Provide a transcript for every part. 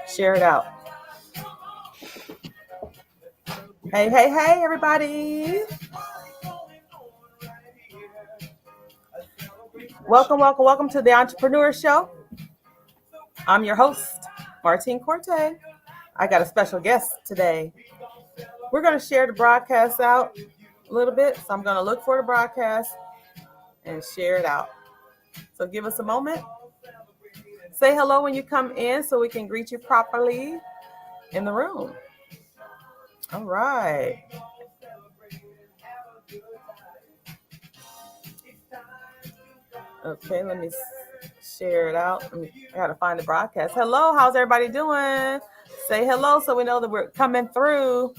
Share it out. Hey, everybody. Welcome to the Entrepreneur Show. I'm your host, Martine Corte. I got a special guest today. We're going to share the broadcast out a little bit. So I'm going to look for the broadcast and share it out. So give us a moment. Say hello when you come in so we can greet you properly in the room. All right. Okay, let me share it out. I gotta find the broadcast. Hello, how's everybody doing? Say hello so we know that we're coming through.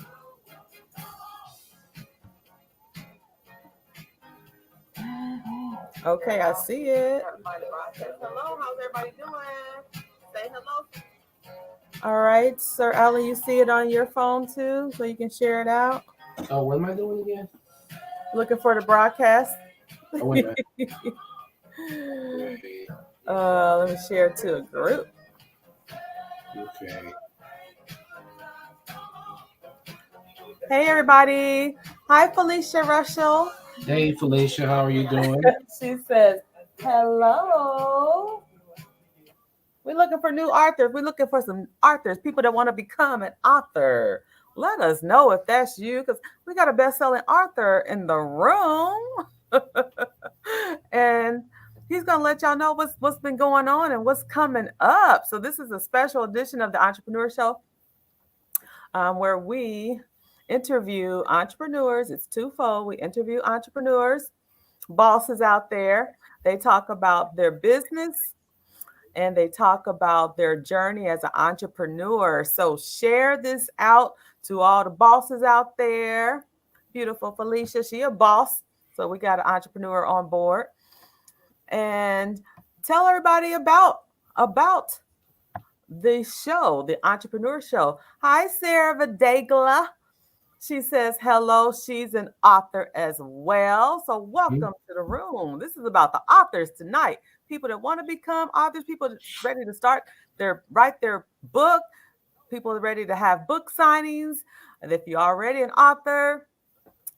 Okay, I see it. Hello, how's everybody doing? Say hello. All right, Sir Alan, you see it on your phone too, so you can share it out. Oh, what am I doing again? Looking for the broadcast. Oh, wait a minute. Let me share it to a group. Okay. Hey, everybody. Hi, Felicia Russell. Hey, Felicia, how are you doing? She says, hello. We're looking for new authors. We're looking for some authors, people that want to become an author. Let us know if that's you, because we got a best-selling author in the room. And he's going to let y'all know what's been going on and what's coming up. So this is a special edition of the Entrepreneur Show, where we interview entrepreneurs. It's twofold. We interview entrepreneurs, bosses out there. They talk about their business and they talk about their journey as an entrepreneur. So share this out to all the bosses out there. Beautiful Felicia, she a boss. So we got an entrepreneur on board. And tell everybody about the show, the Entrepreneur Show. Hi, Sarah Vidagla. She says hello. She's an author as well. So welcome to the room. This is about the authors tonight. People that want to become authors, people ready to write their book, people ready to have book signings. And if you're already an author,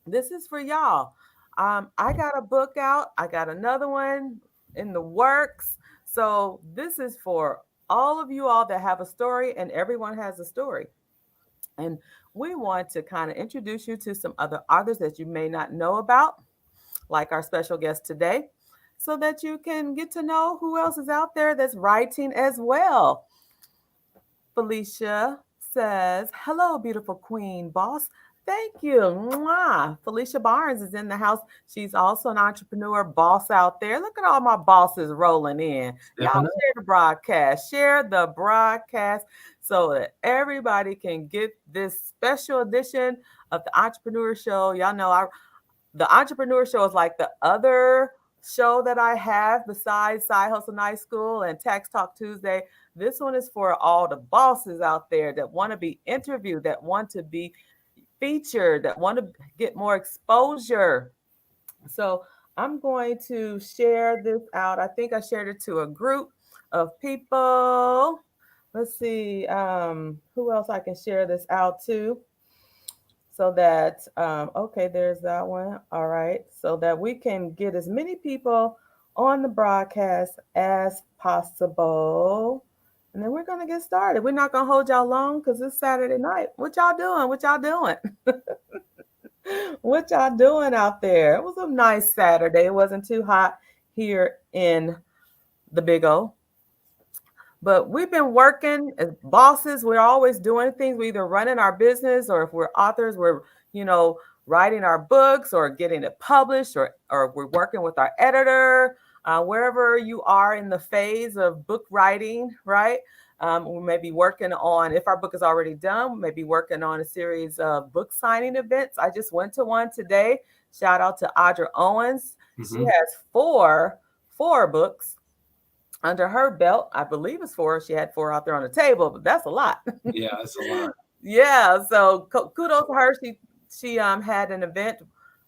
this is for y'all. I got a book out. I got another one in the works. So this is for all of you all that have a story, and everyone has a story. And we want to kind of introduce you to some other authors that you may not know about, like our special guest today, so that you can get to know who else is out there that's writing as well. Felicia says, hello, beautiful queen boss. Thank you. Mwah. Felicia Barnes is in the house. She's also an entrepreneur boss out there. Look at all my bosses rolling in. Y'all share the broadcast. Share the broadcast so that everybody can get this special edition of the Entrepreneur Show. Y'all know the Entrepreneur Show is like the other show that I have besides Side Hustle Night School and Tax Talk Tuesday. This one is for all the bosses out there that want to be interviewed, that want to be featured, that want to get more exposure. So I'm going to share this out. I think I shared it to a group of people. Let's see who else I can share this out to. So that, okay, there's that one. All right. So that we can get as many people on the broadcast as possible. And then we're going to get started. We're not going to hold y'all long because it's Saturday night. What y'all doing? What y'all doing? What y'all doing out there? It was a nice Saturday. It wasn't too hot here in the Big O. But we've been working as bosses. We're always doing things. We're either running our business, or if we're authors, we're, writing our books or getting it published, or we're working with our editor, wherever you are in the phase of book writing, right? We may be working on, if our book is already done, we may be working on a series of book signing events. I just went to one today. Shout out to Audra Owens. Mm-hmm. She has four books under her belt. I believe it's four. She had four out there on the table, but that's a lot. Yeah, that's a lot. Yeah. So kudos to her. She had an event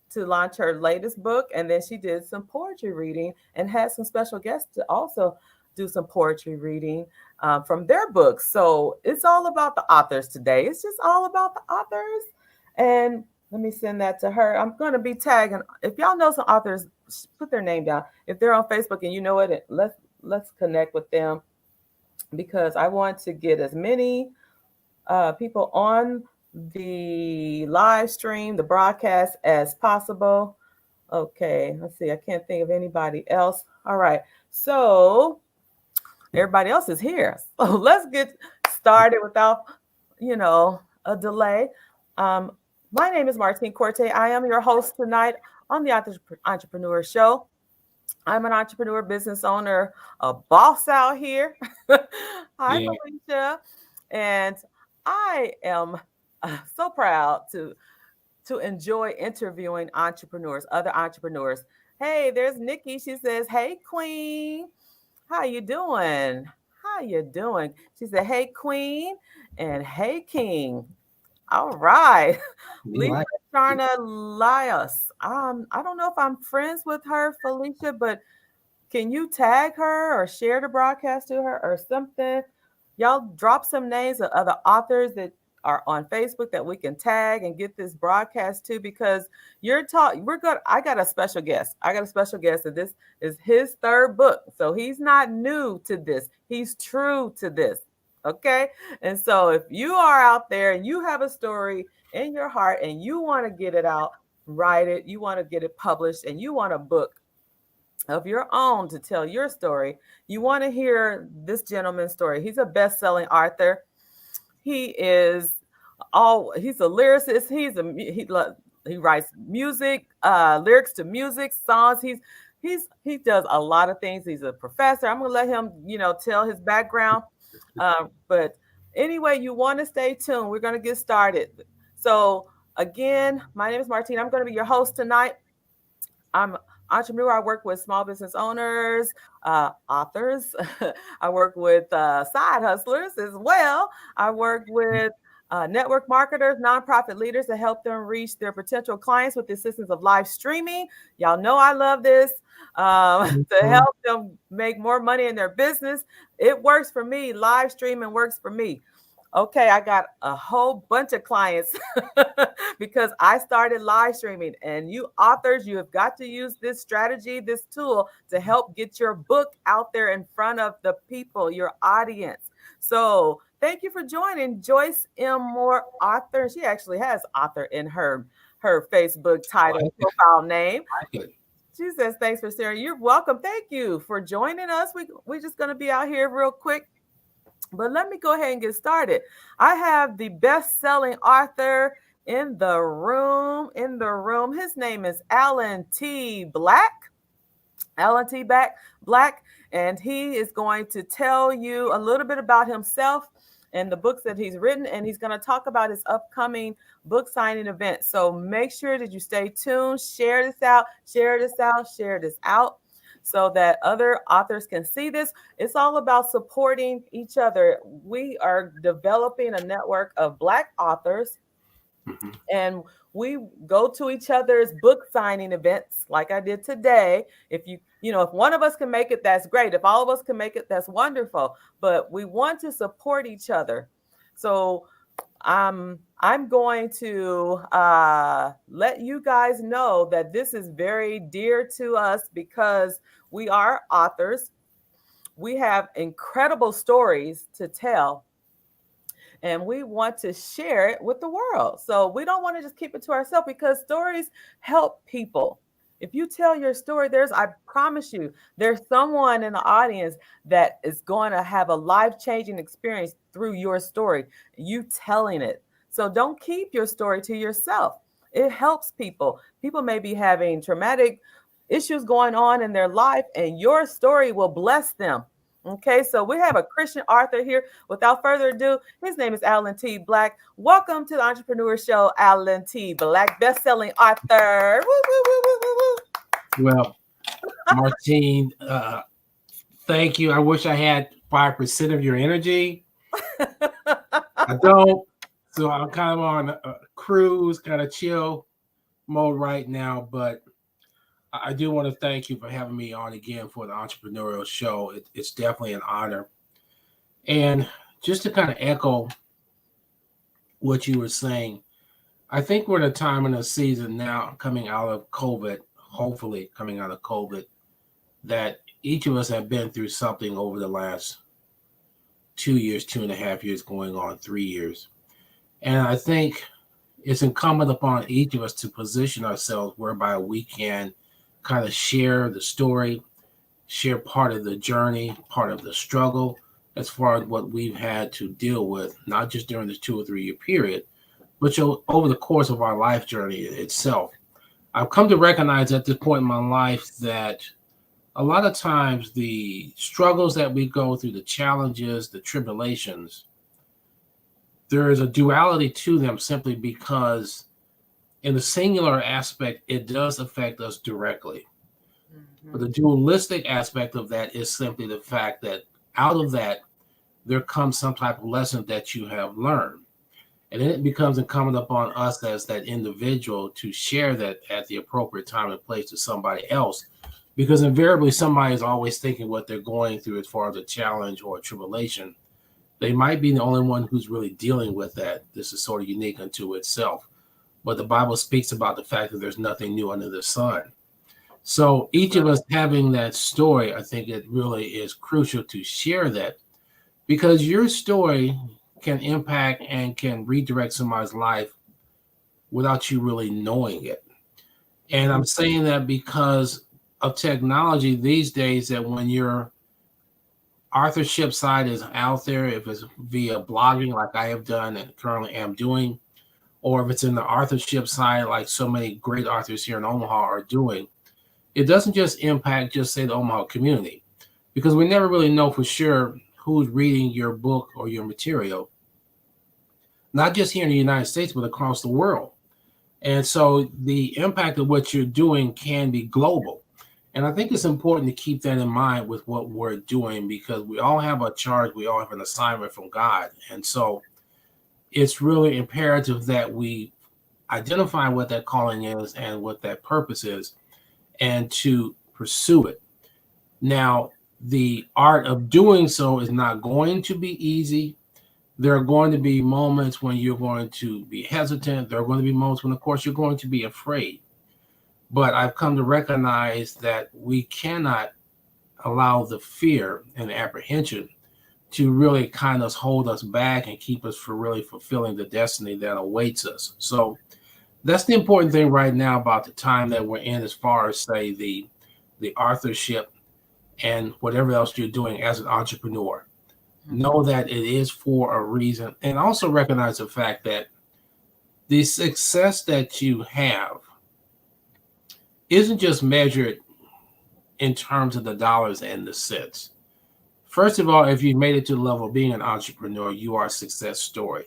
to launch her latest book, and then she did some poetry reading and had some special guests to also do some poetry reading from their books. So it's all about the authors today. It's just all about the authors. And let me send that to her. I'm going to be tagging. If y'all know some authors, put their name down. If they're on Facebook and you know it, let's connect with them, because I want to get as many people on the live stream, the broadcast, as possible. Okay, let's see. I can't think of anybody else. All right. So everybody else is here. So let's get started without, a delay. My name is Martine Corte. I am your host tonight on the Entrepreneur Show. I'm an entrepreneur, business owner, a boss out here. Hi, Yeah. Felicia. And I am so proud to enjoy interviewing entrepreneurs, other entrepreneurs. Hey, there's Nikki. She says, "Hey, Queen, how you doing? How you doing?" She said, "Hey, Queen, and hey, King." All right. Lisa Charna Lias. I don't know if I'm friends with her, Felicia, but can you tag her or share the broadcast to her or something? Y'all drop some names of other authors that are on Facebook that we can tag and get this broadcast to, because I got a special guest. And this is his third book. So he's not new to this. He's true to this. Okay. And so if you are out there and you have a story in your heart and you want to get it out, write it, you want to get it published, and you want a book of your own to tell your story, you want to hear this gentleman's story. He's a best-selling author. He's a lyricist. He writes music, lyrics to music, songs. He does a lot of things. He's a professor. I'm gonna let him, tell his background. But anyway, you want to stay tuned. We're gonna get started. So again, my name is Martine. I'm gonna be your host tonight. I'm an entrepreneur. I work with small business owners, authors. I work with side hustlers as well. I work with network marketers, nonprofit leaders to help them reach their potential clients with the assistance of live streaming. Y'all know I love this. To help them make more money in their business. It works for me. Live streaming works for me. Okay, I got a whole bunch of clients because I started live streaming. And you authors, you have got to use this strategy, this tool, to help get your book out there in front of the people, your audience. So thank you for joining Joyce M. Moore, author. She actually has author in her Facebook title, profile name. She says, "Thanks for sharing." You're welcome. Thank you for joining us. We're just going to be out here real quick. But let me go ahead and get started. I have the best-selling author in the room. His name is Alan T. Black. Alan T. Black. And he is going to tell you a little bit about himself and the books that he's written. And he's going to talk about his upcoming book signing event. So make sure that you stay tuned. Share this out. So that other authors can see this. It's all about supporting each other. We are developing a network of Black authors, and we go to each other's book signing events like I did today. If if one of us can make it, that's great. If all of us can make it, that's wonderful. But we want to support each other. So I'm going to let you guys know that this is very dear to us because we are authors. We have incredible stories to tell, and we want to share it with the world. So we don't want to just keep it to ourselves, because stories help people. If you tell your story, I promise you, there's someone in the audience that is going to have a life-changing experience through your story, you telling it. So don't keep your story to yourself. It helps people. People may be having traumatic issues going on in their life, and your story will bless them. Okay, so we have a Christian author here. Without further ado, his name is Alan T. Black. Welcome to the Entrepreneur Show, Alan T. Black, best-selling author. Woo, woo, woo, woo, woo, woo. Well, Martine, thank you. I wish I had 5% of your energy. I don't. So I'm kind of on a cruise, kind of chill mode right now. But I do want to thank you for having me on again for the Entrepreneurial Show. It's definitely an honor. And just to kind of echo what you were saying, I think we're in a time in a season now coming out of COVID, hopefully coming out of COVID, that each of us have been through something over the last 2 years, 2.5 years, going on 3 years. And I think it's incumbent upon each of us to position ourselves whereby we can kind of share the story, share part of the journey, part of the struggle, as far as what we've had to deal with, not just during this 2 or 3 year period, but over the course of our life journey itself. I've come to recognize at this point in my life that a lot of times the struggles that we go through, the challenges, the tribulations, there is a duality to them simply because in the singular aspect, it does affect us directly. But the dualistic aspect of that is simply the fact that out of that, there comes some type of lesson that you have learned. And then it becomes incumbent upon us as that individual to share that at the appropriate time and place to somebody else. Because invariably, somebody is always thinking what they're going through as far as a challenge or a tribulation. They might be the only one who's really dealing with that. This is sort of unique unto itself. But the Bible speaks about the fact that there's nothing new under the sun. So each of us having that story, I think it really is crucial to share that, because your story can impact and can redirect somebody's life without you really knowing it. And I'm saying that because of technology these days, that when your authorship side is out there, if it's via blogging like I have done and currently am doing, or if it's in the authorship side like so many great authors here in Omaha are doing, it doesn't just impact just say the Omaha community, because we never really know for sure who's reading your book or your material, not just here in the United States, but across the world. And so the impact of what you're doing can be global. And I think it's important to keep that in mind with what we're doing, because we all have a charge, we all have an assignment from God. And so it's really imperative that we identify what that calling is and what that purpose is, and to pursue it. Now, the art of doing so is not going to be easy. There are going to be moments when you're going to be hesitant. There are going to be moments when, of course, you're going to be afraid. But I've come to recognize that we cannot allow the fear and apprehension to really kind of hold us back and keep us from really fulfilling the destiny that awaits us. So that's the important thing right now about the time that we're in, as far as, say, the authorship and whatever else you're doing as an entrepreneur. Know that it is for a reason, and also recognize the fact that the success that you have isn't just measured in terms of the dollars and the cents. First of all, if you've made it to the level of being an entrepreneur, you are a success story.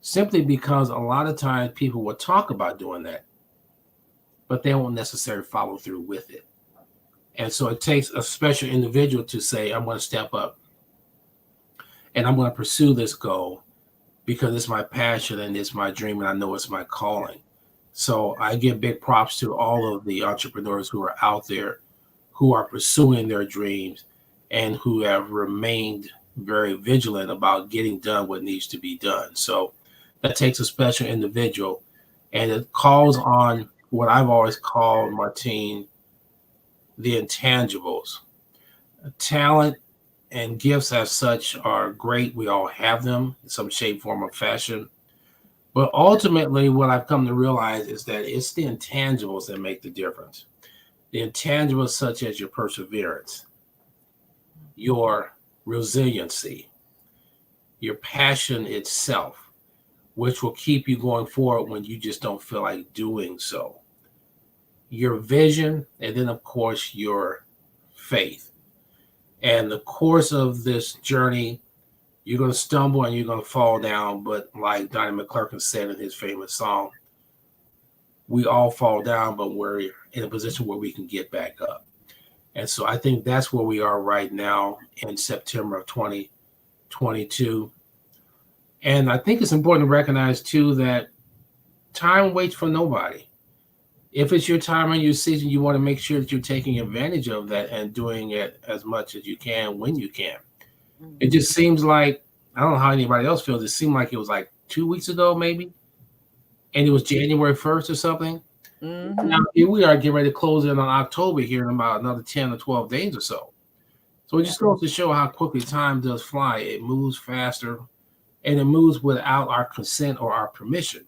Simply because a lot of times people will talk about doing that, but they won't necessarily follow through with it. And so it takes a special individual to say, I'm going to step up and I'm going to pursue this goal because it's my passion and it's my dream and I know it's my calling. So I give big props to all of the entrepreneurs who are out there, who are pursuing their dreams and who have remained very vigilant about getting done what needs to be done. So that takes a special individual, and it calls on what I've always called, Martine, the intangibles. Talent and gifts as such are great. We all have them in some shape, form, or fashion. But ultimately, what I've come to realize is that it's the intangibles that make the difference. The intangibles such as your perseverance, your resiliency, your passion itself, which will keep you going forward when you just don't feel like doing so. Your vision, and then, of course, your faith. And the course of this journey, you're going to stumble and you're going to fall down. But like Donnie McClurkin said in his famous song, we all fall down, but we're in a position where we can get back up. And so I think that's where we are right now in September of 2022. And I think it's important to recognize, too, that time waits for nobody. if it's your time and your season, you want to make sure that you're taking advantage of that and doing it as much as you can when you can. It Mhm. just seems like, I don't know how anybody else feels. It seemed like it was like 2 weeks ago, maybe, and it was January 1st or something. Now Mhm. here we are getting ready to close in on October here in about another 10 or 12 days or so. So it Yeah. just goes to show how quickly time does fly. It moves faster and it moves without our consent or our permission.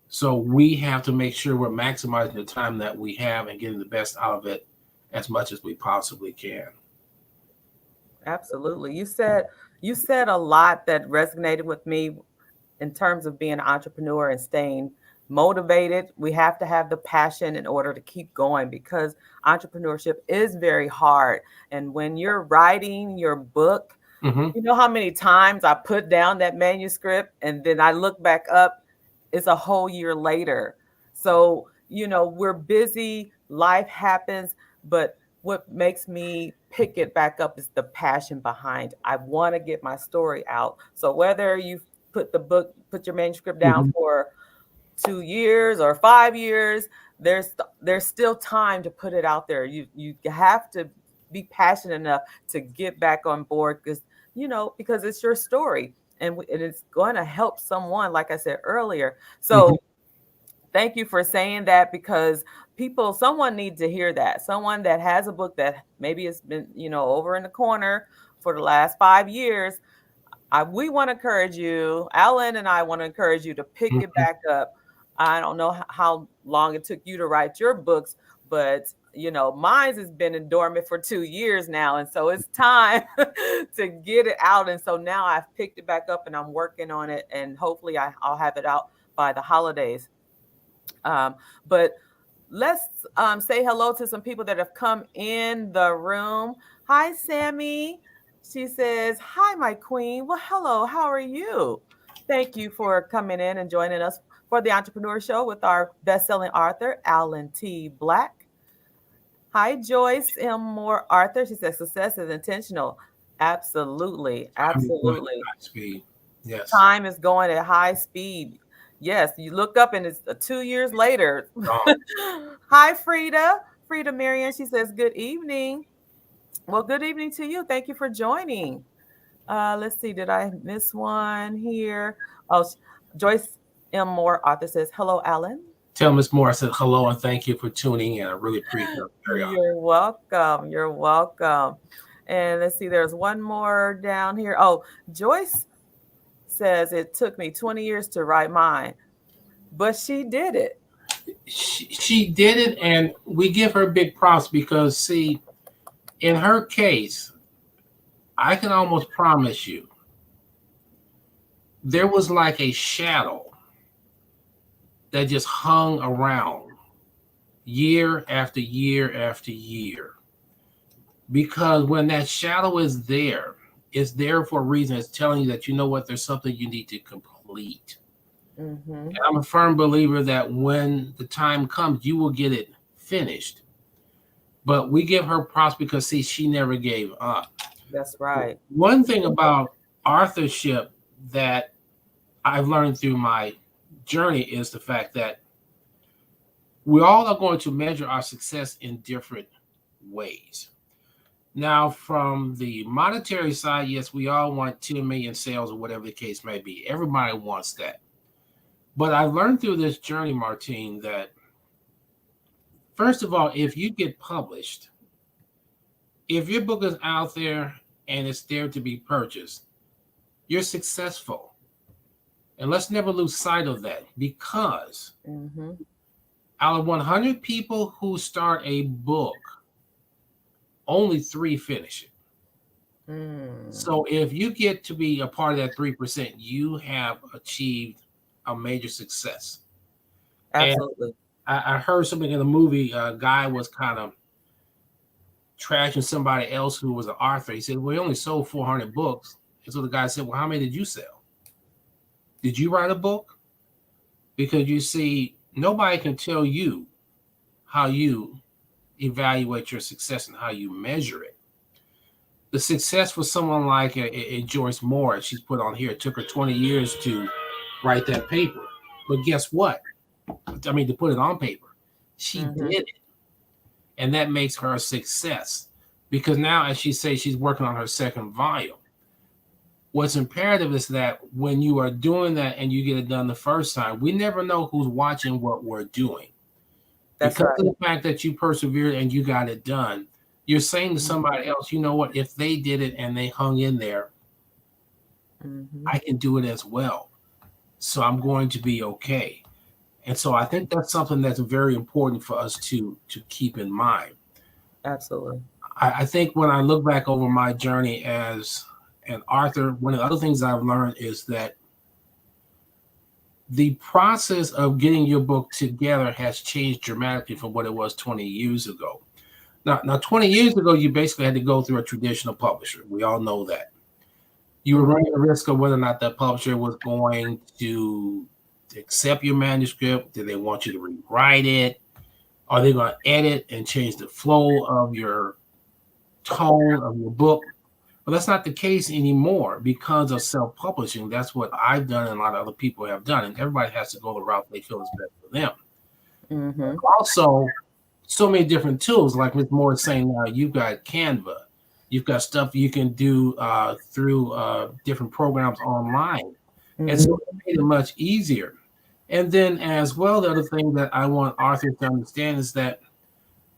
So we have to make sure we're maximizing the time that we have and getting the best out of it as much as we possibly can. Absolutely. You said a lot that resonated with me in terms of being an entrepreneur and staying motivated. We have to have the passion in order to keep going because entrepreneurship is very hard. And when you're writing your book, Hmm. you know how many times I put down that manuscript and then I look back up, it's a whole year later. So, we're busy, life happens, but what makes me pick it back up is the passion behind. I want to get my story out. So whether you put your manuscript down Hmm. for 2 years or 5 years, there's still time to put it out there. You have to be passionate enough to get back on board because it's your story and it's going to help someone, like I said earlier. Hmm. So thank you for saying that because someone needs to hear that. Someone that has a book that maybe has been, over in the corner for the last 5 years. We want to encourage you, Alan and I want to encourage you to pick it Hmm. back up. I don't know how long it took you to write your books, but mine has been in dormant for 2 years now. And so it's time to get it out. And so now I've picked it back up and I'm working on it. And hopefully I'll have it out by the holidays. But let's say hello to some people that have come in the room. Hi, Sammy. She says, "Hi, my queen." Well, hello. How are you? Thank you for coming in and joining us for the Entrepreneur Show with our best-selling author, Alan T. Black. Hi, Joyce M. Moore Arthur. She says, "Success is intentional." Absolutely. I'm going at Absolutely. high speed. Yes. Time is going at high speed. Yes, you look up and it's 2 years later. Gone. Hi, Frida. Frida Marion. She says, "Good evening." Well, good evening to you. Thank you for joining. Let's see. Did I miss one here? Oh, Joyce M. Moore, author, says, "Hello, Alan." Tell Miss Moore I said hello and thank you for tuning in. I really appreciate it. Very honored. You're welcome. You're welcome. And let's see. There's one more down here. Oh, Joyce says, "It took me 20 years to write mine, but she did it." She did it, and we give her big props because, see, in her case, I can almost promise you there was like a shadow that just hung around year after year after year. Because when that shadow is there, it's there for a reason. It's telling you that you know what, there's something you need to complete. Mm-hmm. And I'm a firm believer that when the time comes, you will get it finished. But we give her props because, see, she never gave up. That's right. One thing about authorship that I've learned through my journey is the fact that we all are going to measure our success in different ways. Now, from the monetary side, yes, we all want 10 million sales or whatever the case may be. Everybody wants that. But I learned through this journey, Martine, that first of all, if you get published, if your book is out there and it's there to be purchased, you're successful. And let's never lose sight of that because Mm-hmm. out of 100 people who start a book, only 3 finish it. Mm. So if you get to be a part of that 3%, you have achieved a major success. And Absolutely. I heard something in the movie, a guy was kind of trashing somebody else who was an author. He said, "Well, he only sold 400 books." And so the guy said, "Well, how many did you sell? Did you write a book?" Because you see, nobody can tell you how you evaluate your success and how you measure it. The success for someone like a Joyce Moore, she's put on here, it took her 20 years to write that paper. But guess what? I mean, to put it on paper. She did it. And that makes her a success. Because now, as she says, she's working on her second volume. What's imperative is that when you are doing that and you get it done the first time, we never know who's watching what we're doing. That's because right. of the fact that you persevered and you got it done, you're saying to somebody else, you know what, if they did it and they hung in there, I can do it as well. So I'm going to be okay. And so I think that's something that's very important for us to keep in mind. Absolutely. I think when I look back over my journey as an author, one of the other things I've learned is that the process of getting your book together has changed dramatically from what it was 20 years ago. Now 20 years ago, you basically had to go through a traditional publisher. We all know that. You were running the risk of whether or not that publisher was going to accept your manuscript. Did they want you to rewrite it? Are they going to edit and change the flow of your tone of your book? Well, that's not the case anymore because of self-publishing. That's what I've done and a lot of other people have done. And everybody has to go the route they feel is best for them. Also, so many different tools, like Ms. Moore is saying now, you've got Canva. You've got stuff you can do through different programs online. And so it made it much easier. And then as well, the other thing that I want authors to understand is that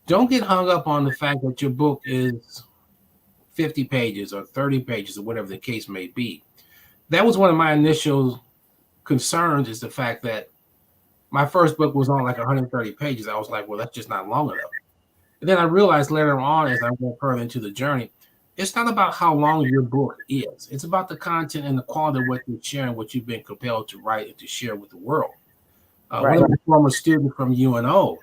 don't get hung up on the fact that your book is 50 pages or 30 pages or whatever the case may be. That was one of my initial concerns, is the fact that my first book was on like 130 pages. I was like, well, that's just not long enough. And then I realized later on, as I went further into the journey, it's not about how long your book is. It's about the content and the quality of what you're sharing, what you've been compelled to write and to share with the world. One of the former students from UNO,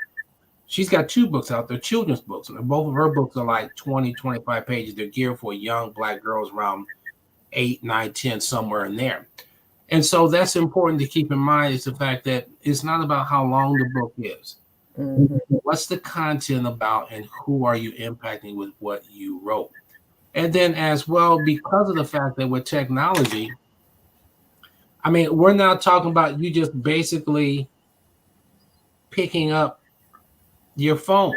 she's got 2 books out there, children's books. And both of her books are like 20, 25 pages. They're geared for young Black girls around 8, 9, 10, somewhere in there. And so that's important to keep in mind, is the fact that it's not about how long the book is. What's the content about and who are you impacting with what you wrote? And then as well, because of the fact that with technology, I mean, we're not talking about you just basically picking up your phone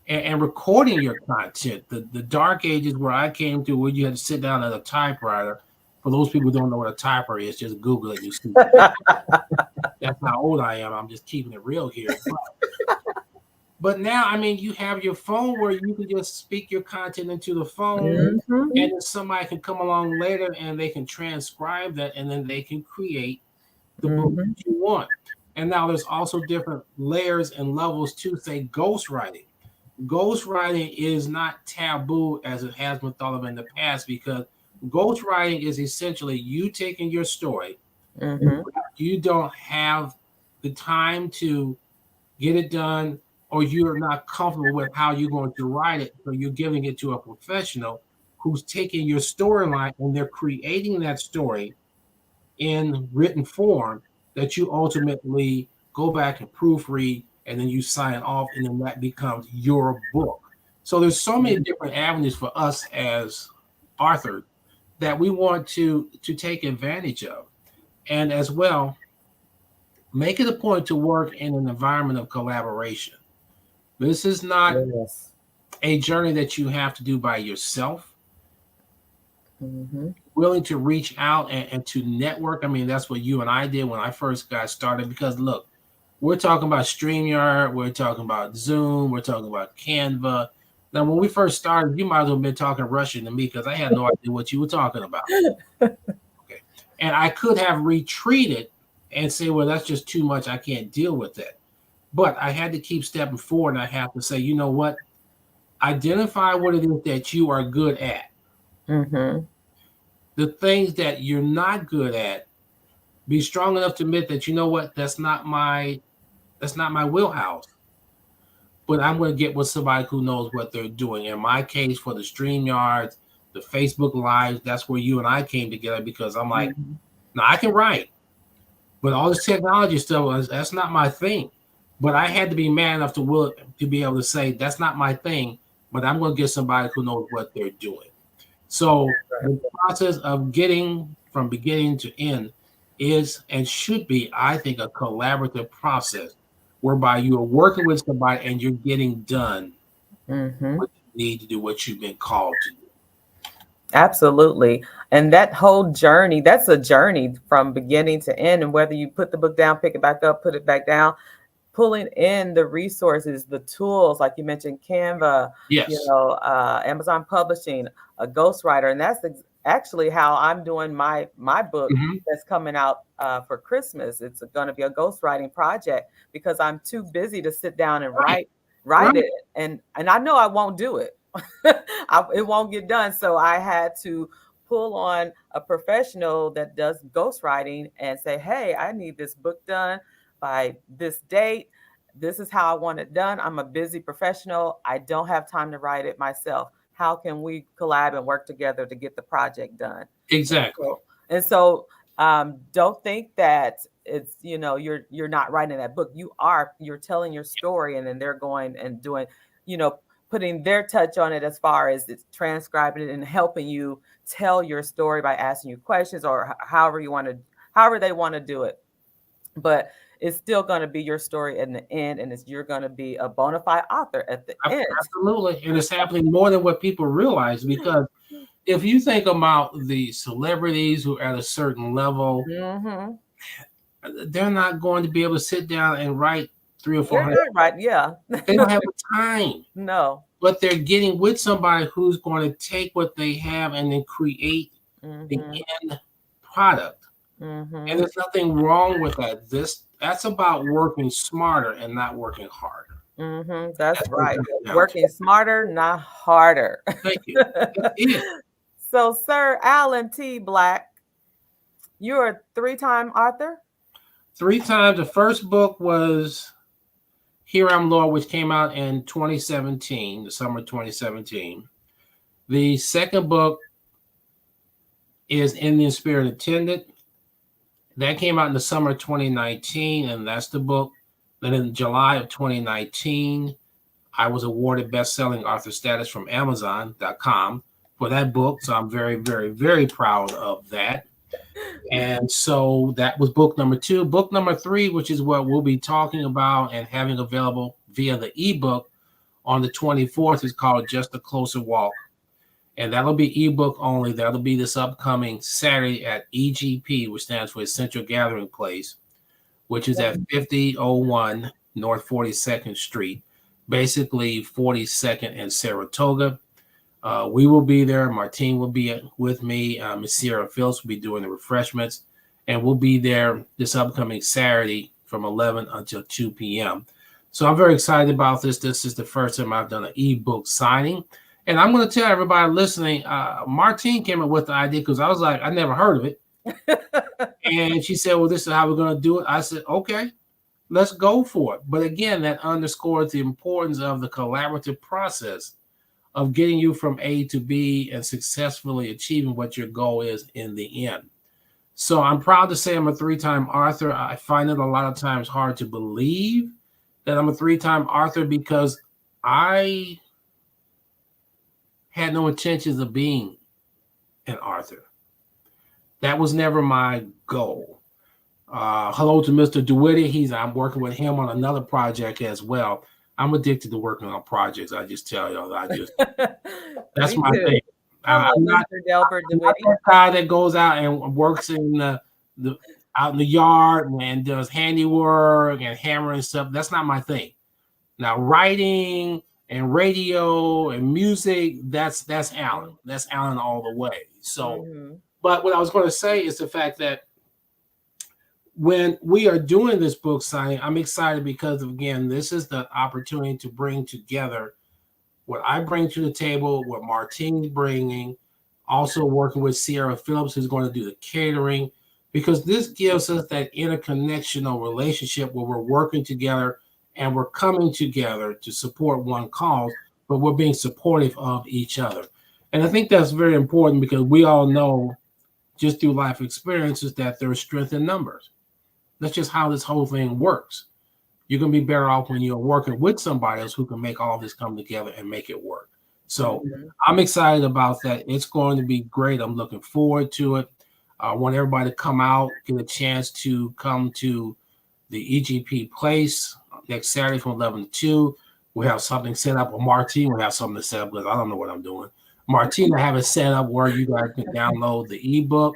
and recording your content. The dark ages where I came through, where you had to sit down at a typewriter. For those people who don't know what a typewriter is, just Google it. You see. That's how old I am. I'm just keeping it real here. But now, I mean, you have your phone where you can just speak your content into the phone, and then somebody can come along later and they can transcribe that, and then they can create the book that you want. And now there's also different layers and levels to, say, ghostwriting. Ghostwriting is not taboo as it has been thought of in the past, because ghostwriting is essentially you taking your story. You don't have the time to get it done, or you're not comfortable with how you're going to write it, so you're giving it to a professional who's taking your storyline and they're creating that story in written form that you ultimately go back and proofread, and then you sign off, and then that becomes your book. So there's so many different avenues for us as authors that we want to take advantage of. And as well, make it a point to work in an environment of collaboration. This is not a journey that you have to do by yourself. Willing to reach out and to network. I mean, that's what you and I did when I first got started, because look, we're talking about StreamYard, we're talking about Zoom, we're talking about Canva. Now, when we first started, you might as well have been talking Russian to me, because I had no idea what you were talking about. Okay. And I could have retreated and say, well, that's just too much. I can't deal with that. But I had to keep stepping forward, and I have to say, you know what? Identify what it is that you are good at. The things that you're not good at, be strong enough to admit that, you know what, that's not my wheelhouse. But I'm going to get with somebody who knows what they're doing. In my case, for the StreamYards, the Facebook Lives, that's where you and I came together, because I'm like, now I can write, but all this technology stuff, that's not my thing. But I had to be man enough to be able to say, that's not my thing, but I'm going to get somebody who knows what they're doing. So the process of getting from beginning to end is and should be, I think, a collaborative process whereby you are working with somebody and you're getting done Mm-hmm. what you need to do, what you've been called to do. Absolutely. And that whole journey, that's a journey from beginning to end. And whether you put the book down, pick it back up, put it back down, pulling in the resources, the tools, like you mentioned, Canva, Yes. Amazon Publishing, a ghostwriter. And that's actually how I'm doing my book Mhm. that's coming out for Christmas. It's going to be a ghostwriting project because I'm too busy to sit down and Right. write Right. it. And I know I won't do it. It won't get done. So I had to pull on a professional that does ghostwriting and say, hey, I need this book done by this date. This is how I want it done. I'm a busy professional. I don't have time to write it myself. How can we collab and work together to get the project done? Exactly. And so don't think that it's you're not writing that book. You're telling your story, and then they're going and doing, putting their touch on it as far as it's transcribing it and helping you tell your story by asking you questions or however they want to do it. But it's still going to be your story in the end, and you're going to be a bona fide author at the end. Absolutely. And it's happening more than what people realize, because if you think about the celebrities who are at a certain level, Mm-hmm. they're not going to be able to sit down and write 300 or 400. Right? Yeah. They don't have the time. No. But they're getting with somebody who's going to take what they have and then create the Mm-hmm. end product. Mm-hmm. And there's nothing wrong with that. That's about working smarter and not working harder. Mm-hmm. That's what it right. comes down Working smarter, not harder. to. Thank you. That's it. So, Sir Alan T. Black, you're a 3-time author? 3 times. The first book was Here I'm Lord, which came out in 2017, the summer of 2017. The second book is Indian Spirit Attendant. That came out in the summer of 2019, and that's the book. Then in July of 2019, I was awarded best-selling author status from Amazon.com for that book. So I'm very, very, very proud of that. And so that was book number 2. Book number 3, which is what we'll be talking about and having available via the ebook on the 24th, is called Just a Closer Walk. And that'll be ebook only. That'll be this upcoming Saturday at EGP, which stands for Essential Gathering Place, which is at 5001 North 42nd Street, basically 42nd and Saratoga. We will be there. Martine will be with me. Miss Sierra Phillips will be doing the refreshments. And we'll be there this upcoming Saturday from 11 until 2 p.m. So I'm very excited about this. This is the first time I've done an ebook signing. And I'm going to tell everybody listening, Martine came up with the idea because I was like, I never heard of it. And she said, well, this is how we're going to do it. I said, okay, let's go for it. But again, that underscores the importance of the collaborative process of getting you from A to B and successfully achieving what your goal is in the end. So I'm proud to say I'm a 3-time author. I find it a lot of times hard to believe that I'm a 3-time author because I had no intentions of being an author. That was never my goal. Hello to Mr. DeWitty. I'm working with him on another project as well. I'm addicted to working on projects. I just tell you, that's my thing. I'm not that guy that goes out and works in out in the yard and does handiwork and hammering stuff. That's not my thing. Now, writing and radio and music, that's Alan. That's Alan all the way. So, but what I was going to say is the fact that when we are doing this book signing, I'm excited because, again, this is the opportunity to bring together what I bring to the table, what Martine's bringing, also working with Sierra Phillips, who's going to do the catering, because this gives us that interconnectional relationship where we're working together and we're coming together to support one cause, but we're being supportive of each other. And I think that's very important because we all know just through life experiences that there's strength in numbers. That's just how this whole thing works. You're going to be better off when you're working with somebody else who can make all this come together and make it work. So I'm excited about that. It's going to be great. I'm looking forward to it. I want everybody to come out, get a chance to come to the EGP place next Saturday from 11 to 2. We'll have something set up. Or Martine will have something set up because I don't know what I'm doing. Martine will have it set up where you guys can download the ebook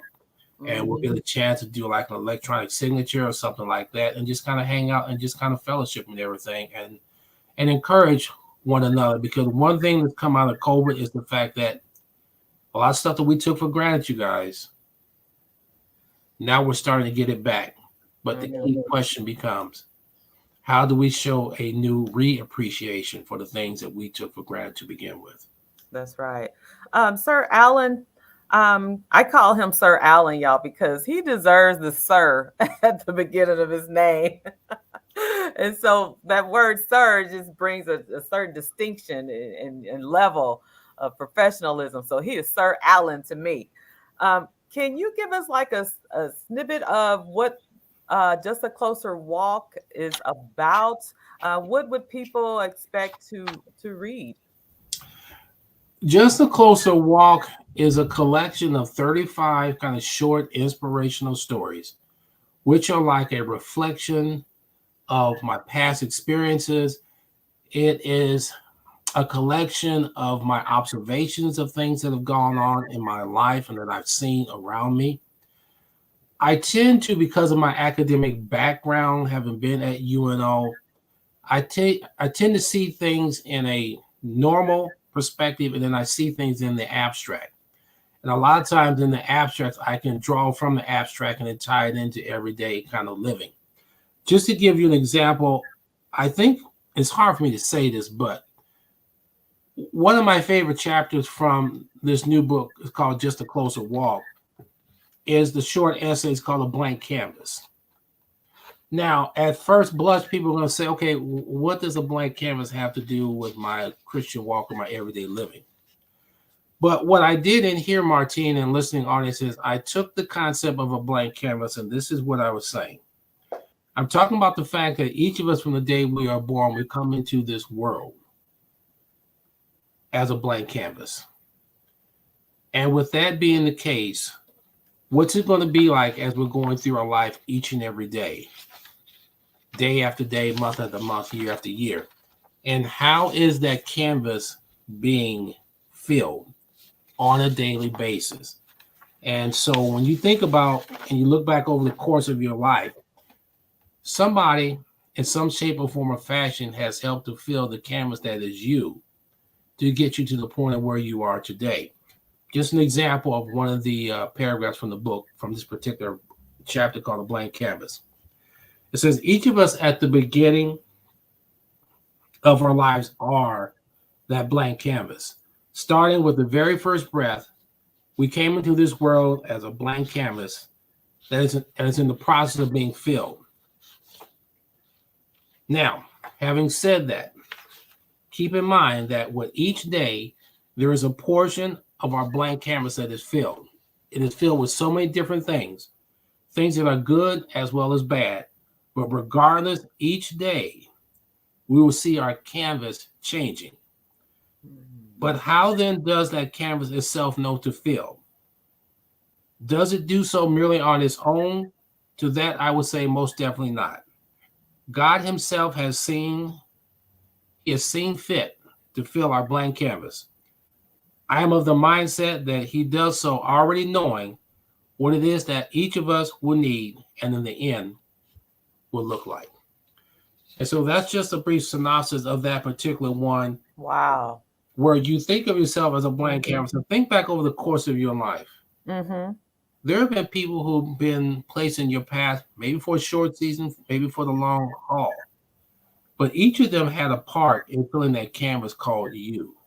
and we'll get a chance to do like an electronic signature or something like that and just kind of hang out and just kind of fellowship and everything and encourage one another. Because one thing that's come out of COVID is the fact that a lot of stuff that we took for granted, you guys, now we're starting to get it back. But the key question becomes, how do we show a new reappreciation for the things that we took for granted to begin with? That's right. Sir Alan, I call him Sir Alan, y'all, because he deserves the sir at the beginning of his name. And so that word sir just brings a certain distinction and level of professionalism. So he is Sir Alan to me. Can you give us like a snippet of what Just a Closer Walk is about? What would people expect to read? Just a Closer Walk is a collection of 35 kind of short inspirational stories, which are like a reflection of my past experiences. It is a collection of my observations of things that have gone on in my life and that I've seen around me. I tend to, because of my academic background, having been at UNO, I tend to see things in a normal perspective, and then I see things in the abstract. And a lot of times in the abstract, I can draw from the abstract and then tie it into everyday kind of living. Just to give you an example, I think it's hard for me to say this, but one of my favorite chapters from this new book is called Just a Closer Walk, is the short essays called A Blank Canvas. Now, at first blush, people are going to say, okay, what does a blank canvas have to do with my Christian walk or my everyday living? But what I did in here, Martine, and listening audience, is I took the concept of a blank canvas, and this is what I was saying. I'm talking about the fact that each of us, from the day we are born, we come into this world as a blank canvas. And with that being the case, what's it going to be like as we're going through our life each and every day after day, month after month, year after year? And how is that canvas being filled on a daily basis? And so when you think about and you look back over the course of your life, somebody in some shape or form or fashion has helped to fill the canvas that is you to get you to the point of where you are today. Just an example of one of the paragraphs from the book, from this particular chapter called A Blank Canvas. It says, each of us at the beginning of our lives are that blank canvas. Starting with the very first breath, we came into this world as a blank canvas that is in the process of being filled. Now, having said that, keep in mind that with each day, there is a portion of our blank canvas that is filled. It is filled with so many different things that are good as well as bad. But regardless, each day, we will see our canvas changing. But how then does that canvas itself know to fill? Does it do so merely on its own? To that, I would say most definitely not. God himself has seen fit to fill our blank canvas. I am of the mindset that he does so already knowing what it is that each of us will need and in the end will look like. And so that's just a brief synopsis of that particular one. Wow. Where you think of yourself as a blank canvas and think back over the course of your life. Mm-hmm. There have been people who've been placed in your path, maybe for a short season, maybe for the long haul. But each of them had a part in filling that canvas called you.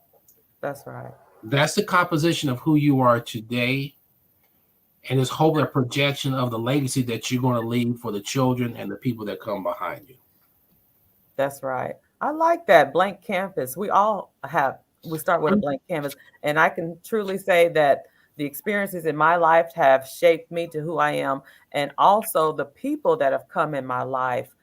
That's right. That's the composition of who you are today. And it's hopefully a projection of the legacy that you're going to leave for the children and the people that come behind you. That's right. I like that blank canvas. We start with a blank canvas. And I can truly say that the experiences in my life have shaped me to who I am. And also the people that have come in my life,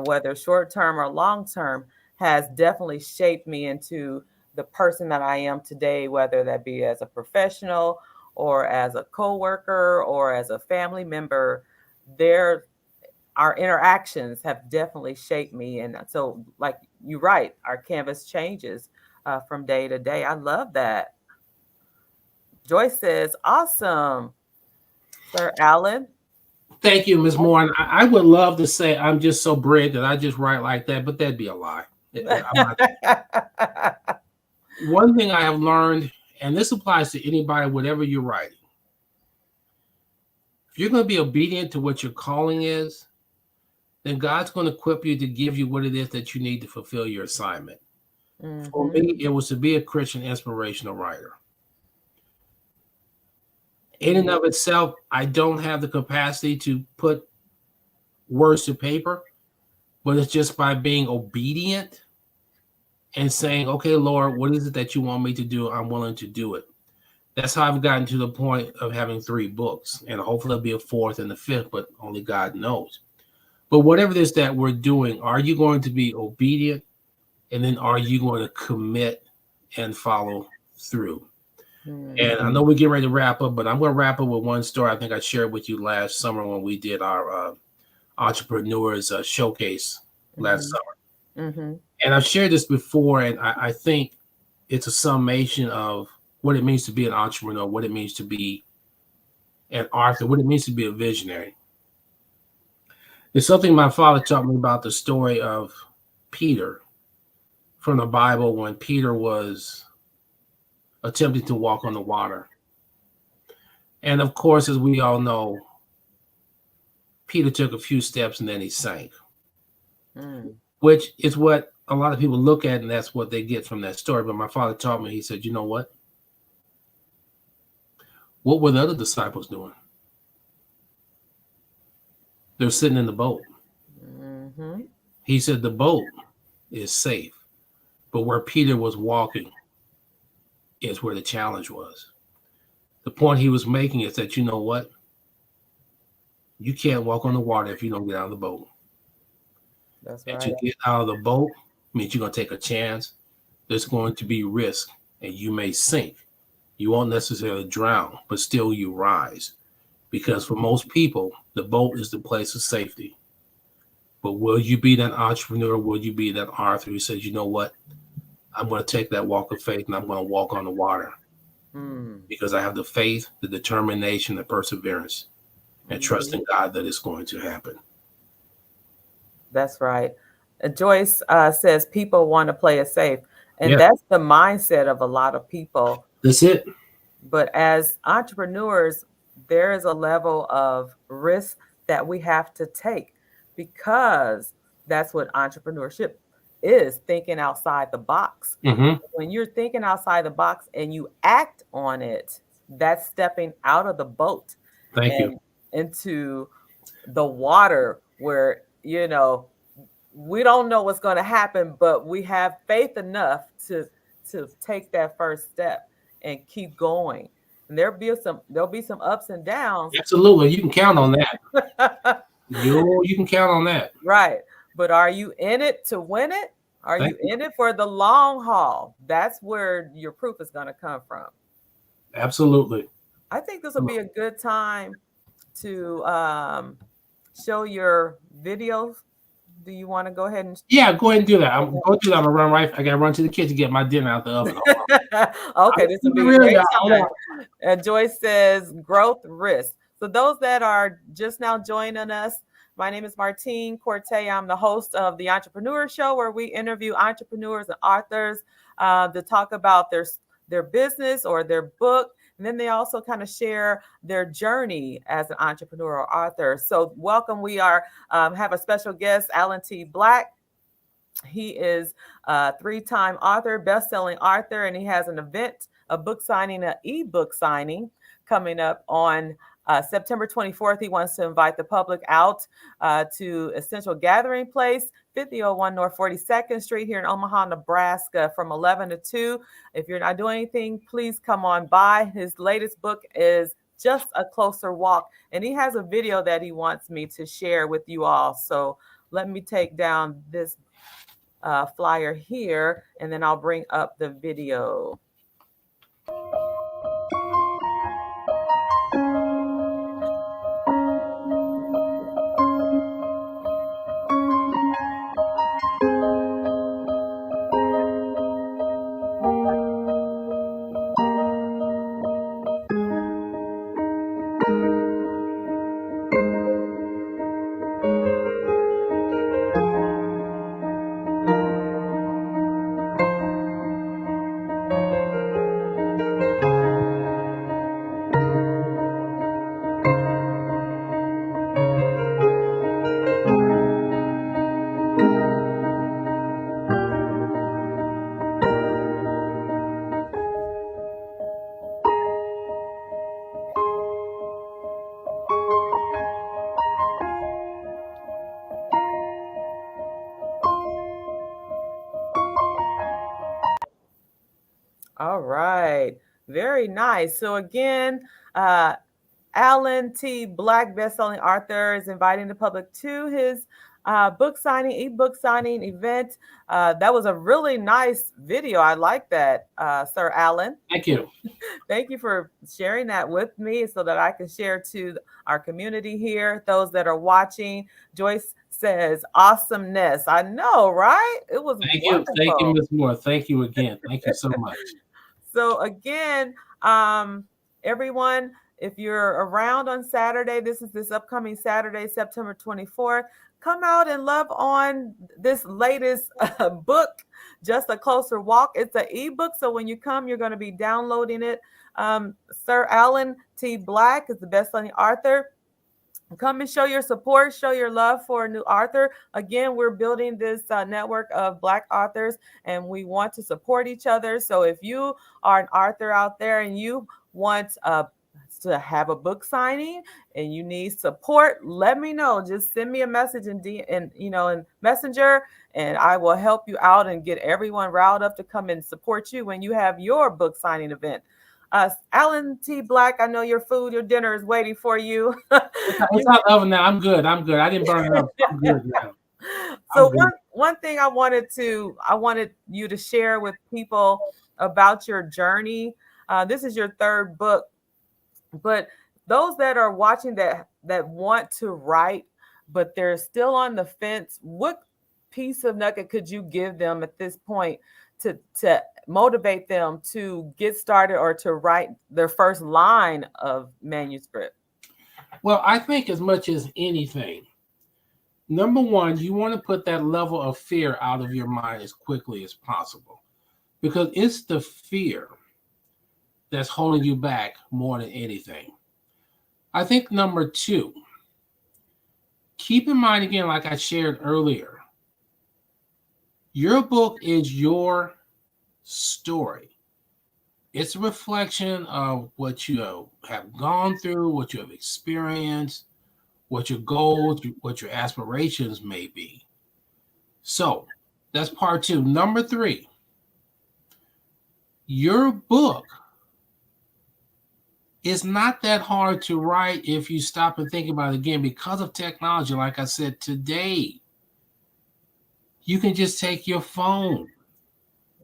whether short-term or long-term, has definitely shaped me into the person that I am today, whether that be as a professional or as a coworker or as a family member. our interactions have definitely shaped me. And so, like you're right, our canvas changes from day to day. I love that. Joyce says, awesome, Sir Alan. Thank you, Ms. Moore. And I would love to say I'm just so brilliant that I just write like that, but that'd be a lie. One thing I have learned, and this applies to anybody, whatever you're writing, if you're going to be obedient to what your calling is, then God's going to equip you to give you what it is that you need to fulfill your assignment. Mm-hmm. For me, it was to be a Christian inspirational writer. In and of itself, I don't have the capacity to put words to paper, but it's just by being obedient and saying, okay, Lord, what is it that you want me to do? I'm willing to do it. That's how I've gotten to the point of having 3 books, and hopefully there'll be a 4th and a 5th, but only God knows. But whatever it is that we're doing, are you going to be obedient? And then are you going to commit and follow through? Mm-hmm. And I know we're getting ready to wrap up, but I'm going to wrap up with one story I think I shared with you last summer when we did our entrepreneurs showcase last summer. Mm-hmm. And I've shared this before, and I think it's a summation of what it means to be an entrepreneur, what it means to be an author, what it means to be a visionary. It's something my father taught me about the story of Peter from the Bible when Peter was attempting to walk on the water. And of course, as we all know, Peter took a few steps and then he sank, which is what a lot of people look at, and that's what they get from that story. But my father taught me, he said, you know what? What were the other disciples doing? They're sitting in the boat. Mm-hmm. He said the boat is safe, but where Peter was walking is where the challenge was. The point he was making is that, you know what? You can't walk on the water if you don't get out of the boat. That's and right. to get out of the boat means you're going to take a chance. There's going to be risk, and you may sink. You won't necessarily drown, but still you rise. Because for most people, the boat is the place of safety. But will you be that entrepreneur? Will you be that author who says, you know what? I'm going to take that walk of faith and I'm going to walk on the water. Because I have the faith, the determination, the perseverance, and trust in God that it's going to happen. That's right. Joyce says people want to play it safe. And Yeah. that's the mindset of a lot of people. That's it. But as entrepreneurs, there is a level of risk that we have to take because that's what entrepreneurship is, thinking outside the box. Mm-hmm. When you're thinking outside the box and you act on it, that's stepping out of the boat Thank you. into the water where, you know, we don't know what's going to happen, but we have faith enough to take that first step and keep going. And there'll be some ups and downs. Absolutely. You can count on that. You can count on that. Right. But are you in it to win it? Are you in it for the long haul? That's where your proof is going to come from. Absolutely. I think this will be a good time to show your videos. Do you want to go ahead and? Yeah, go ahead and do that. I'm going to do that. I'm gonna run right. I got to run to the kitchen to get my dinner out the oven. Okay, this will be a great time. And Joyce says growth risk. So those that are just now joining us, my name is Martine Corte. I'm the host of the Entrepreneur Show, where we interview entrepreneurs and authors to talk about their business or their book. And then they also kind of share their journey as an entrepreneur or author. So welcome. We have a special guest, Alan T. Black. He is a 3-time author, best-selling author, and he has an event, a book signing, an ebook signing coming up on September 24th. He wants to invite the public out to Essential Gathering Place, 5001 North 42nd Street here in Omaha, Nebraska, from 11 to 2. If you're not doing anything, please come on by. His latest book is Just a Closer Walk, and he has a video that he wants me to share with you all. So let me take down this flyer here, and then I'll bring up the video. All right. Very nice. So again, uh, Alan T. Black, bestselling author, is inviting the public to his book signing, ebook signing event. That was a really nice video. I like that, Sir Alan. Thank you. Thank you for sharing that with me so that I can share to our community here, those that are watching. Joyce says, awesomeness. I know, right? It was Thank wonderful. you. Thank you, Ms. Moore. Thank you again. Thank you so much. So again, everyone, if you're around on Saturday, this upcoming Saturday, September 24th, come out and love on this latest book, Just a Closer Walk. It's an ebook, so when you come, you're going to be downloading it. Sir Alan T. Black is the best-selling author. Come and show your support, show your love for a new author. Again, we're building this network of Black authors, and we want to support each other. So if you are an author out there and you want to have a book signing and you need support, let me know. Just send me a message in Messenger, and I will help you out and get everyone riled up to come and support you when you have your book signing event. Alan T. Black, I know your dinner is waiting for you. It's not oven now. I'm good. I didn't burn it up. I'm good now. So one thing I wanted you to share with people about your journey. This is your third book, but those that are watching that want to write, but they're still on the fence, what piece of nugget could you give them at this point to motivate them to get started or to write their first line of manuscript? Well, I think as much as anything, number one, you want to put that level of fear out of your mind as quickly as possible, because it's the fear that's holding you back more than anything. I think number two, keep in mind again, like I shared earlier, your book is your story. It's a reflection of what you have gone through, what you have experienced, what your goals, what your aspirations may be. So that's part two. Number three, your book is not that hard to write if you stop and think about it again, because of technology. Like I said, today, you can just take your phone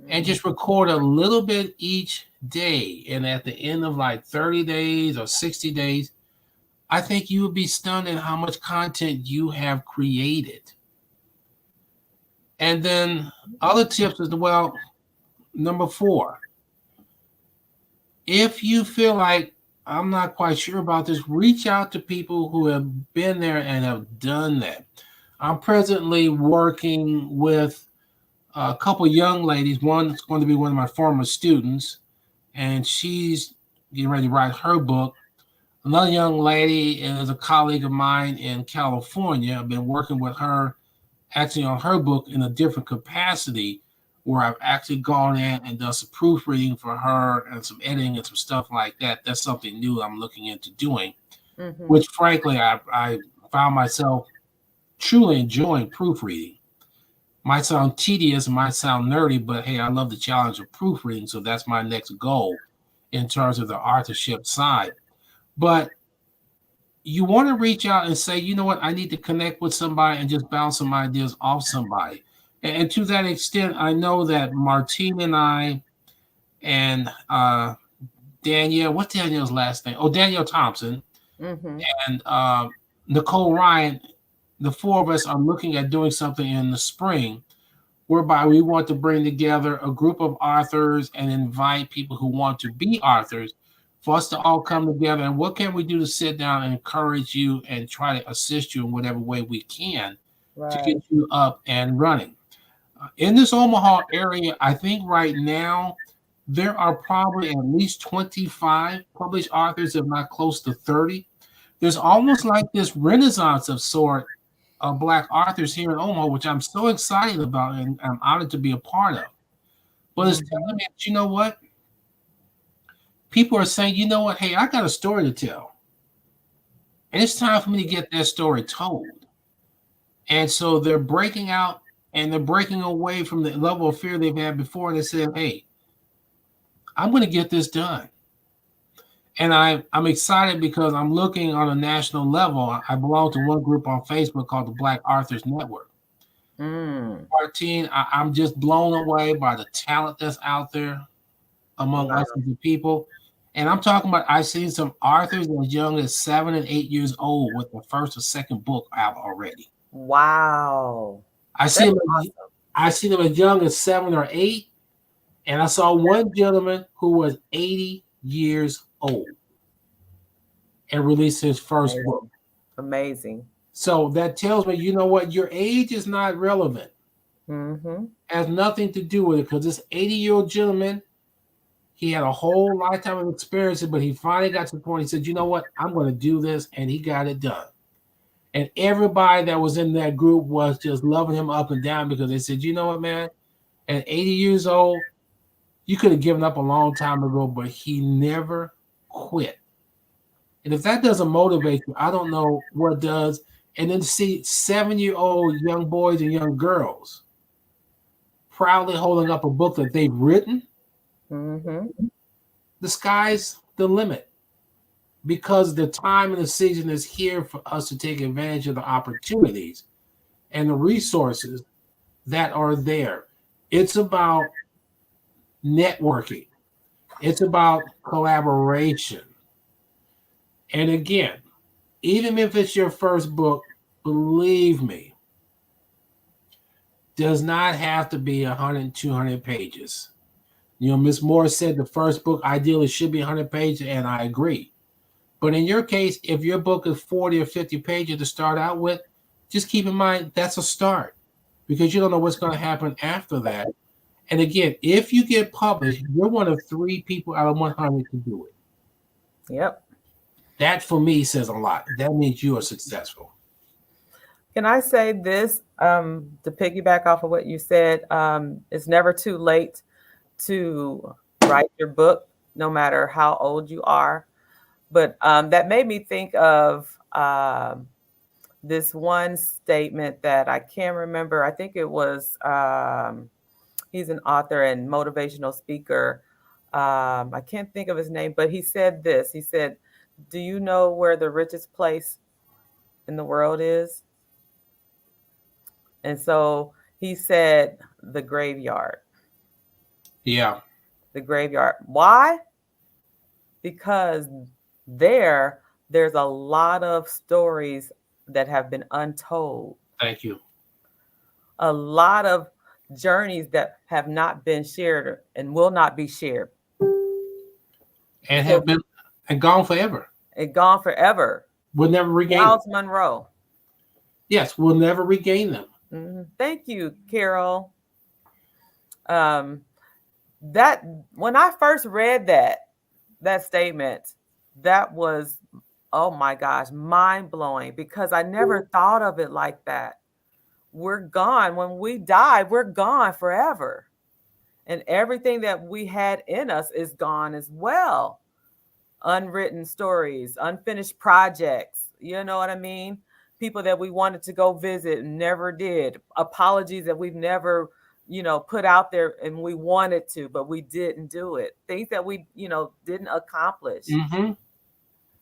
and just record a little bit each day. And at the end of like 30 days or 60 days, I think you would be stunned at how much content you have created. And then other tips as well. Number four, if you feel like I'm not quite sure about this, reach out to people who have been there and have done that. I'm presently working with a couple young ladies. One is going to be one of my former students, and she's getting ready to write her book. Another young lady is a colleague of mine in California. I've been working with her actually on her book in a different capacity, where I've actually gone in and done some proofreading for her and some editing and some stuff like that. That's something new I'm looking into doing, which frankly, I found myself truly enjoying proofreading. Might sound tedious, might sound nerdy, but hey, I love the challenge of proofreading. So that's my next goal in terms of the authorship side. But you want to reach out and say, you know what, I need to connect with somebody and just bounce some ideas off somebody. And to that extent, I know that Martine and I and Danielle, what's Danielle's last name? Oh, Danielle Thompson and Nicole Ryan, the four of us are looking at doing something in the spring whereby we want to bring together a group of authors and invite people who want to be authors for us to all come together. And what can we do to sit down and encourage you and try to assist you in whatever way we can to Right. get you up and running? In this Omaha area, I think right now there are probably at least 25 published authors, if not close to 30. There's almost like this renaissance of sort of Black authors here in Omaha, which I'm so excited about and I'm honored to be a part of. But it's telling me that, you know what? People are saying, you know what? Hey, I got a story to tell. And it's time for me to get that story told. And so they're breaking out and they're breaking away from the level of fear they've had before. And they said, hey, I'm going to get this done. And I'm excited because I'm looking on a national level. I belong to one group on Facebook called the Black Authors Network. Martine, I'm just blown away by the talent that's out there among us as the people. And I'm talking about, I've seen some authors as young as 7 and 8 years old with the first or second book out already. Wow. I see them as young as 7 or 8. And I saw one gentleman who was 80 years old and released his first book. Amazing. So that tells me, you know what? Your age is not relevant. Mm-hmm. Has nothing to do with it, because this 80-year-old gentleman, he had a whole lifetime of experience, but he finally got to the point. He said, you know what? I'm going to do this. And he got it done. And everybody that was in that group was just loving him up and down, because they said, you know what, man? At 80 years old, you could have given up a long time ago, but he never quit. And if that doesn't motivate you, I don't know what does. And then to see 7-year-old young boys and young girls proudly holding up a book that they've written, the sky's the limit, because the time and the season is here for us to take advantage of the opportunities and the resources that are there. It's about networking. It's about collaboration. And again, even if it's your first book, believe me, does not have to be 100, 200 pages. You know, Ms. Moore said the first book ideally should be 100 pages, and I agree. But in your case, if your book is 40 or 50 pages to start out with, just keep in mind that's a start, because you don't know what's going to happen after that. And again, if you get published, you're one of 3 people out of 100 to do it. Yep. That for me says a lot. That means you are successful. Can I say this to piggyback off of what you said? It's never too late to write your book, no matter how old you are. But that made me think of this one statement that I can't remember. I think it was, he's an author and motivational speaker. I can't think of his name, but he said this. He said, do you know where the richest place in the world is? And so he said the graveyard. Yeah. The graveyard. Why? Because there's a lot of stories that have been untold. Thank you. A lot of journeys that have not been shared and will not be shared. And have been and gone forever. And gone forever. We'll never regain Miles them. Monroe. Yes, we'll never regain them. Thank you, Carol. That when I first read that statement, that was, oh my gosh, mind-blowing, because I never thought of it like that. We're gone. When we die, we're gone forever. And everything that we had in us is gone as well. Unwritten stories, unfinished projects, you know what I mean? People that we wanted to go visit and never did. Apologies that we've never, put out there and we wanted to, but we didn't do it. Things that we, didn't accomplish.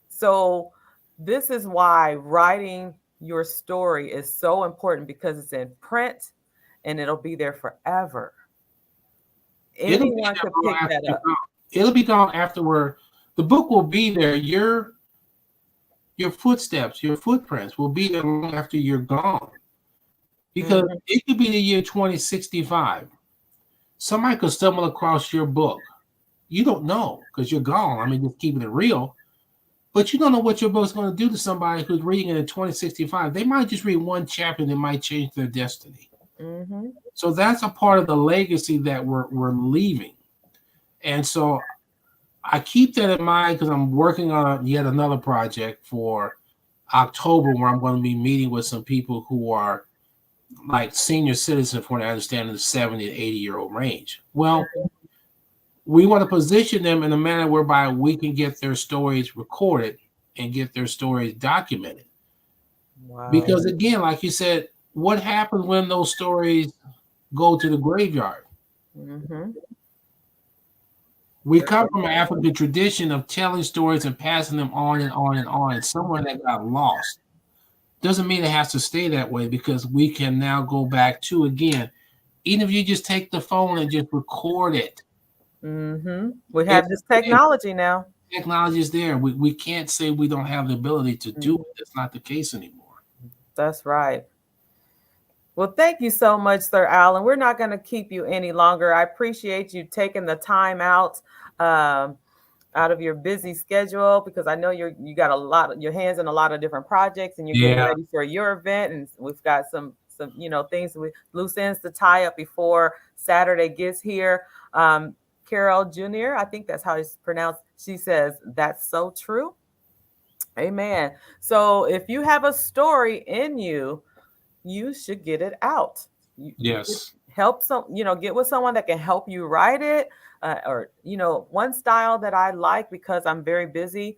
So this is why writing your story is so important, because it's in print and it'll be there forever. Anyone could pick that up. It'll be gone afterward. The book will be there. Your footsteps, your footprints will be there long after you're gone. Because it could be the year 2065. Somebody could stumble across your book, You don't know because you're gone. I mean, just keeping it real. But you don't know what your book's going to do to somebody who's reading it in 2065. They might just read one chapter and it might change their destiny. Mm-hmm. So that's a part of the legacy that we're leaving. And so I keep that in mind because I'm working on yet another project for October where I'm going to be meeting with some people who are like senior citizens, from what I understand, in the 70 to 80-year-old range. Well, we want to position them in a manner whereby we can get their stories recorded and get their stories documented. Wow. Because again, like you said, what happens when those stories go to the graveyard? Mm-hmm. We come from an African tradition of telling stories and passing them on and on and on, and somewhere that got lost. Doesn't mean it has to stay that way because we can now go back to, again, even if you just take the phone and just record it. Mm-hmm. We have this technology now. Technology is there. We can't say we don't have the ability to do it. That's not the case anymore. That's right. Well, thank you so much, Sir Alan. We're not going to keep you any longer. I appreciate you taking the time out of your busy schedule because I know you got a lot of your hands in a lot of different projects and you're getting ready for your event, and we've got some things with loose ends to tie up before Saturday gets here. Carol Jr., I think that's how it's pronounced. She says that's so true. Amen. So if you have a story in you, you should get it out. Yes. Help get with someone that can help you write it. Or one style that I like because I'm very busy.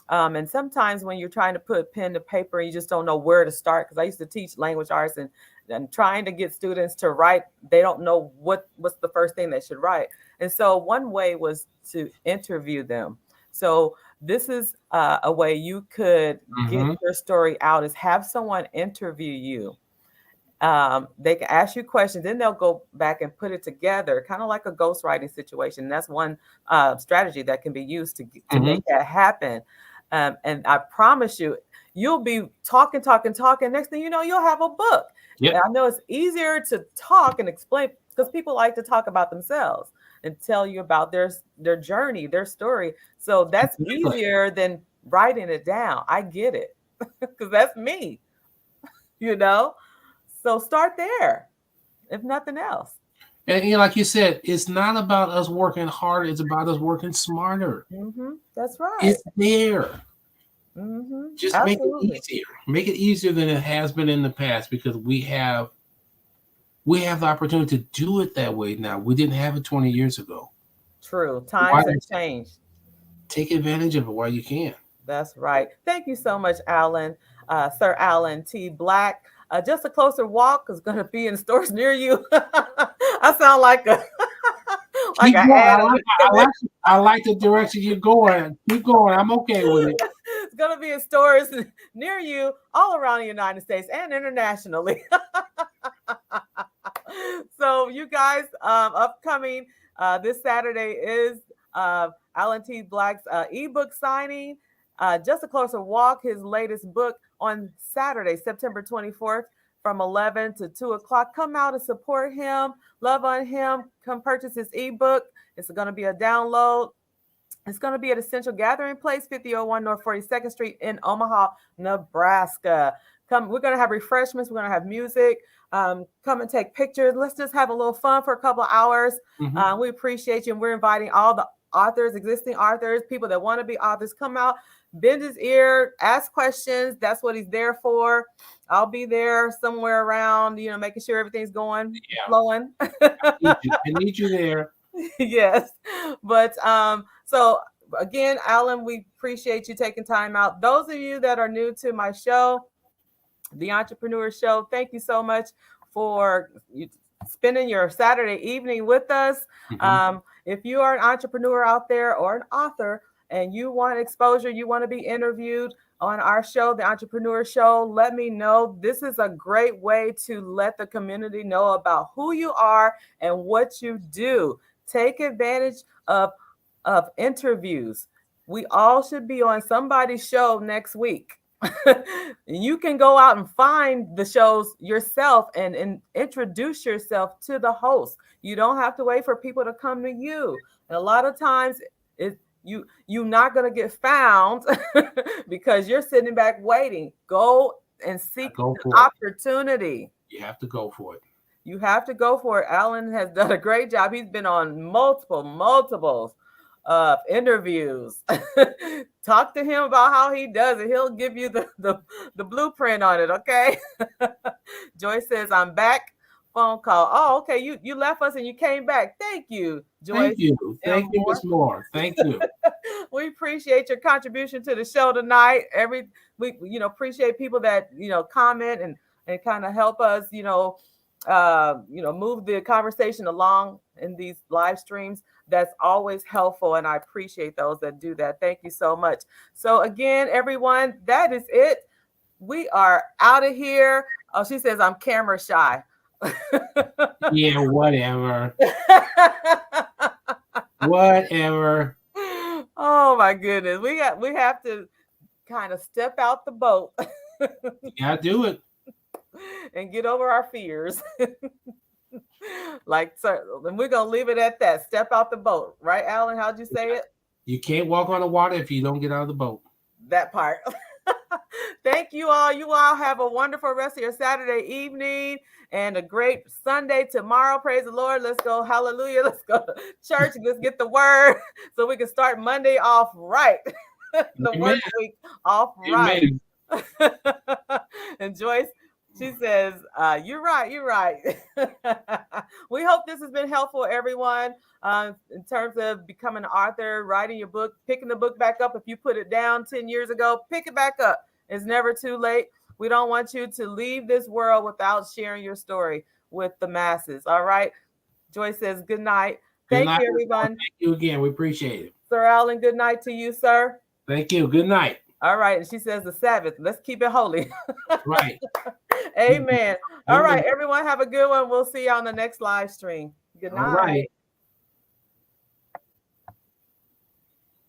And sometimes when you're trying to put pen to paper, you just don't know where to start. Because I used to teach language arts and trying to get students to write, they don't know what's the first thing they should write. And so one way was to interview them. So this is a way you could get your story out, is have someone interview you. They can ask you questions, then they'll go back and put it together, kind of like a ghostwriting situation. That's one strategy that can be used to make that happen. And I promise you, you'll be talking. Next thing you know, you'll have a book. Yep. I know it's easier to talk and explain because people like to talk about themselves and tell you about their journey, their story. So that's easier than writing it down. I get it because that's me, So start there, if nothing else. And like you said, it's not about us working harder. It's about us working smarter. That's right. It's there. Just Absolutely. make it easier. Make it easier than it has been in the past because we have the opportunity to do it that way now. We didn't have it 20 years ago. True. Times have changed. Take advantage of it while you can. That's right. Thank you so much, Alan. Sir Alan T. Black. Just a Closer Walk is going to be in stores near you. I sound like a I like the direction you're going. Keep going. I'm okay with it. It's going to be in stores near you all around the United States and internationally. So you guys, upcoming this Saturday is Alan T. Black's ebook signing. Just a Closer Walk, his latest book, on Saturday, September 24th from 11 to 2 o'clock. Come out and support him, love on him, come purchase his ebook. It's going to be a download. It's going to be at Essential Gathering Place, 5001 North 42nd Street in Omaha, Nebraska. Come, we're going to have refreshments. We're going to have music. Come and take pictures. Let's just have a little fun for a couple of hours. We appreciate you. And we're inviting all the authors, existing authors, people that want to be authors, come out, bend his ear, ask questions. That's what he's there for. I'll be there somewhere around, making sure everything's flowing. I need you there. Yes. But so again, Alan, we appreciate you taking time out. Those of you that are new to my show, The Entrepreneur Show, thank you so much for spending your Saturday evening with us. If you are an entrepreneur out there or an author and you want exposure, you want to be interviewed on our show, The Entrepreneur Show, let me know. This is a great way to let the community know about who you are and what you do. Take advantage of interviews. We all should be on somebody's show next week. You can go out and find the shows yourself and introduce yourself to the host. You don't have to wait for people to come to you. And a lot of times you're not going to get found because you're sitting back waiting. Go and seek Go the for it. opportunity. You have to go for it. You have to go for it. Alan has done a great job. He's been on multiple interviews. Talk to him about how he does it. He'll give you the blueprint on it. Okay. Joyce says, I'm back. Phone call. Oh, okay. You left us and you came back. Thank you, Joyce. Thank you. Thank you, Ms. Moore. Thank you. We appreciate your contribution to the show tonight. We appreciate people that comment and kind of help us move the conversation along in these live streams. That's always helpful, and I appreciate those that do that. Thank you so much. So again, everyone, that is it. We are out of here. Oh, she says I'm camera shy. Yeah, whatever. Whatever. Oh my goodness. We have to kind of step out the boat. Yeah, do it. And get over our fears. Like, so, and we're gonna leave it at that. Step out the boat, right, Alan? How'd you say it? You can't walk on the water if you don't get out of the boat. That part. Thank you all. You all have a wonderful rest of your Saturday evening and a great Sunday tomorrow. Praise the Lord. Let's go. Hallelujah. Let's go to church. Let's get the word so we can start Monday off right. The work week off right. And Joyce, she says, you're right. We hope this has been helpful, everyone, in terms of becoming an author, writing your book, picking the book back up. If you put it down 10 years ago, pick it back up. It's never too late. We don't want you to leave this world without sharing your story with the masses. All right. Joyce says, good night. Thank you, everyone. Thank you again. We appreciate it. Sir Alan, good night to you, sir. Thank you. Good night. All right. And she says the Sabbath. Let's keep it holy. Right. Amen. All right, everyone, have a good one. We'll see you on the next live stream. Good night. All right.